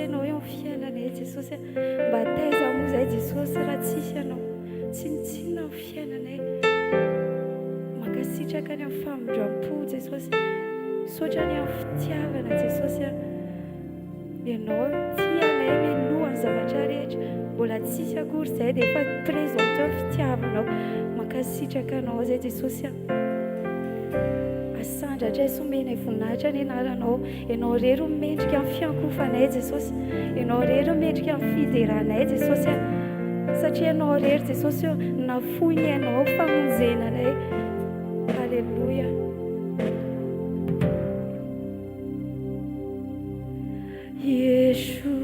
anao eo amin'ny fiainanay Jesosy, mba taiza moa izay Jesosy raha tsisy anao tsinitsinona amin'ny fiainanay. Mankasitraka ny amin'ny famindram-po Jesosy, saotra ny amin'ny fitiavana Jesosy, ianao tianay mialohan'ny zavatra rehetra, mbola tsisy akory izay dia efa présente ny fitiavanao. Mankasitraka anao izay Jesosy, asandratra somenay voninahitra ny anaranao. Ianao rery mendrika amin'ny fiankofanay Jesosy, ianao rery mendrika amin'ny fideranay Jesosy, satria ianao rery Jesosy nafoy ianao famonjenanay. Halleluja. Yeshua.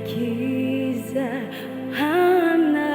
Kiza hana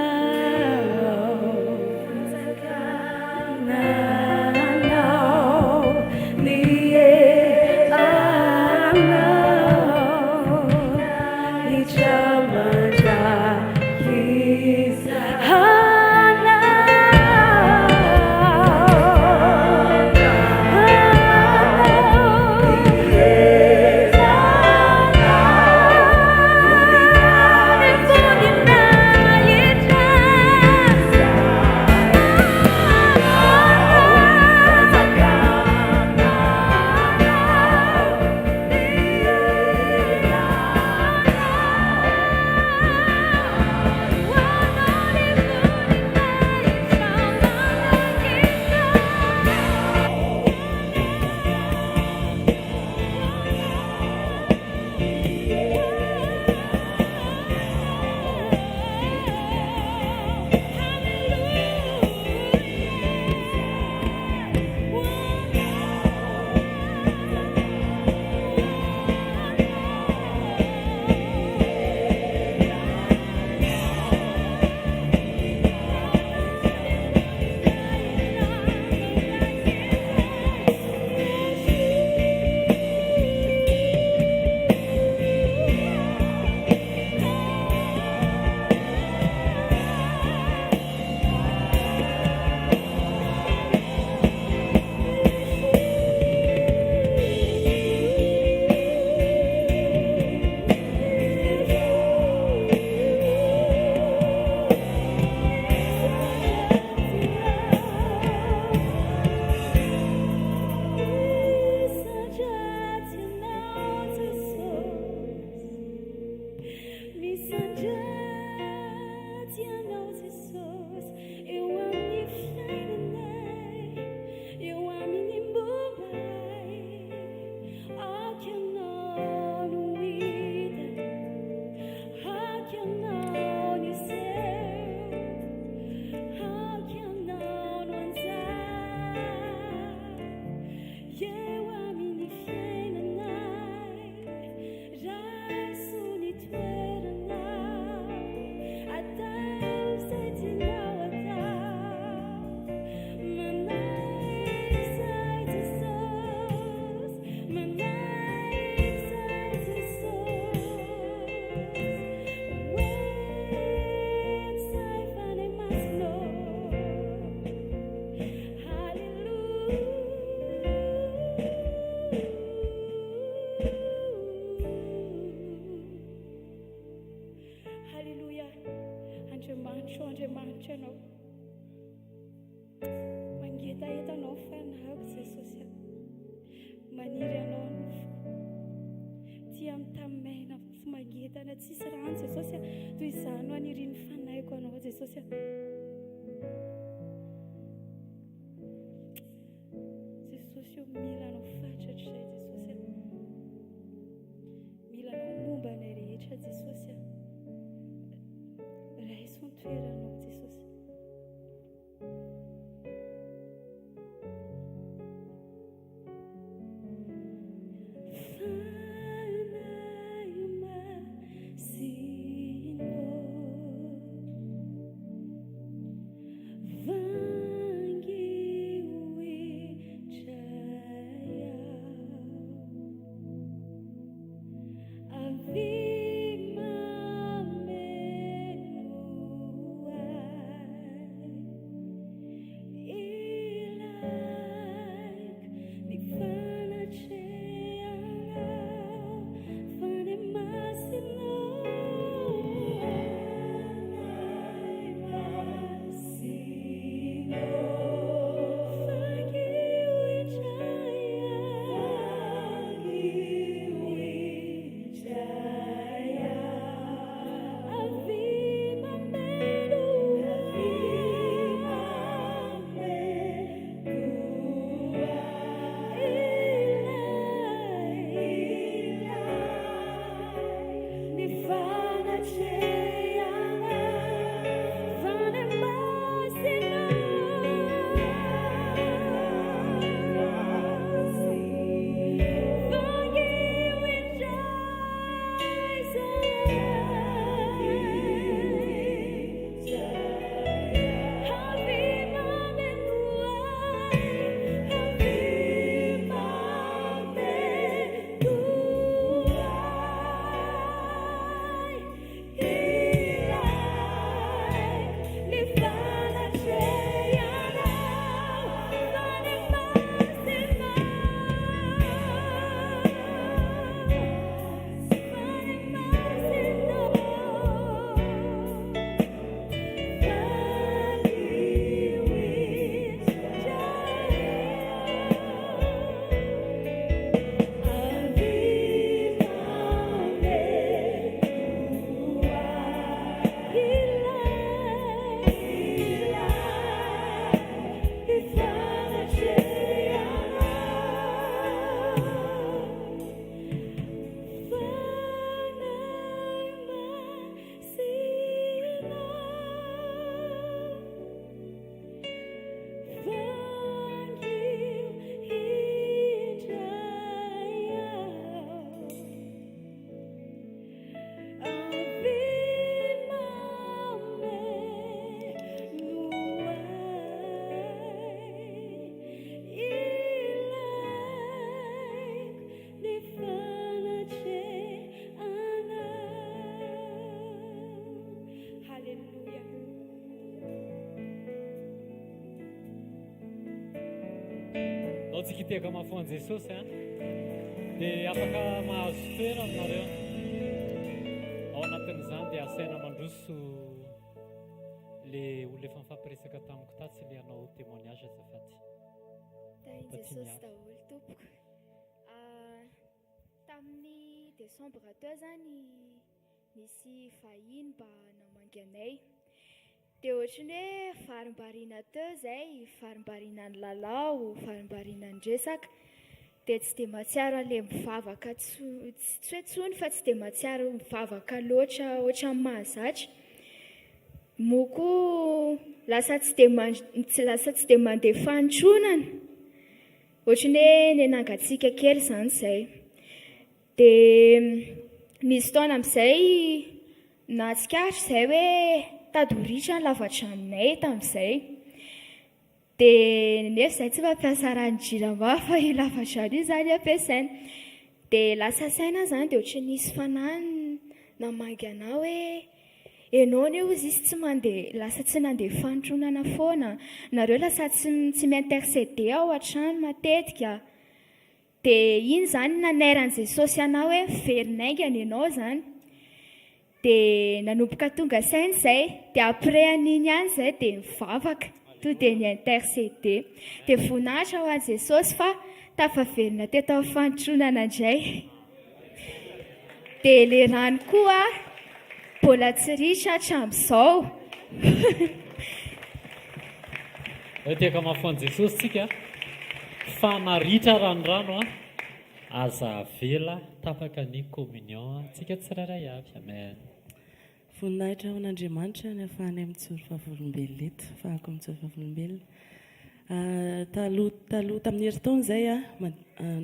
tsisy rano Jesosy toy izany ho aniriny fanaiko anao Jesosy. Jesosy io mila anao fatratra Jesosy, mila anao momba anay rehetra Jesosy, raiso ny toeranao Jesosy. Tsika tiaka mahafoan Jesosy dia afaka mahazo toerana aminareo. Ao anatin'izany dia asaina mandroso le olona efa mifampiresaka tamiko tatsy le hanao témoignage azafady. Tainy Jesosy daholo tompoko. Tamin'ny Desambra teo zany nisy vahiny mba namangy anay. Dia ohatrany hoe varim-bariana teo izay, varim-bariana ny lalao, varim-bariana ny resaka, dia tsy dia mahatsiaro an'ilay mivavaka tsy hoe tsony fa tsy dia mahatsiaro mivavaka loatra ohatran'ny mahazatra. Moko lasa tsy dia mandeha fanotronana, ohatrany hoe ny nangatsiaka kely izany izay. Dia nisy taona amin'izay nahatsikaritra izay hoe tadoritra ny lavadranonay tamin'izay. Dia nefa izay tsy mampiasa ranon-jirama fa io lavadrano io izany ampiasaina. Dia lasa saina izany dia ohatran'ny nisy fanahy namangy anao hoe ianao anie hozy izy tsy mandeha, lasa tsy nandeha fanotronana foana, nareo lasa tsy mi-intercéder ao an-trano matetika. Dia iny izany naneran'i Jesosy anao hoe verinaingana ianao izany. Dia nanomboka tonga saina izay, dia après an'iny ihany izay dia mivavaka, to dia ni-intercéder. Dia voninahitra ho an'i Jesosy fa tafaverina teto amin'ny fanotronana indray. Dia ilay rano koa mbola tsy risy hatramin'izao. Tiaka mahafoan Jesosy tsika fa naritra ranorano aza vela tapaka ny communion tsika tsirairay avy. Amen. Voninahitra ho an'Andriamanitra ny ahafahany mitsoro fahavolombelona eto, fahako mitsoro fahavolombelona. Taloha tamin'ny herintaona izay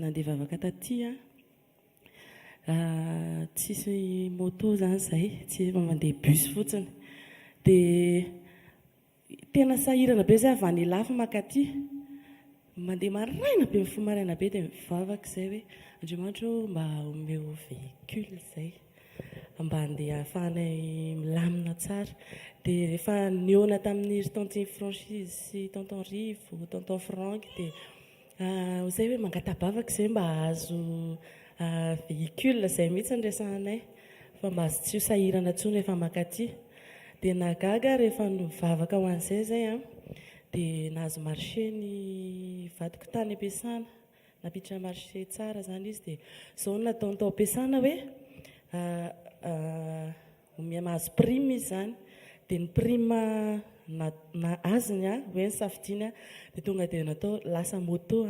nandeha vavaka taty tsisy moto zany izay, tsy mandeha bus fotsiny. Dia tena sahirana be izay avy any lafa makaty, mandeha maraina be mifoha maraina be dia mivavaka izay hoe Andriamanitra mba omeo véhicule izay mba handeha ahafahanay milamina tsara. Dia rehefa niona tamin'ny tantine franchise sy tonton Rivo, tonton Frank dia izay hoe mangatabavaka izay mba ahazo véhicule izay mihitsy nyresanay fa mba azo tsy ho sahirana intsony rehefa makaty. Dia nagaga rehefa nivavaka ho an'izay zay dia nahazo marché ny vadiko tany ampiasana, napiditra marché tsara zany izy. Dia izao natao tao ampiasana hoe mahazo prime izy zany. Dia ny prime na azony hoe ny safidiany dia tonga dia natao lasa moto.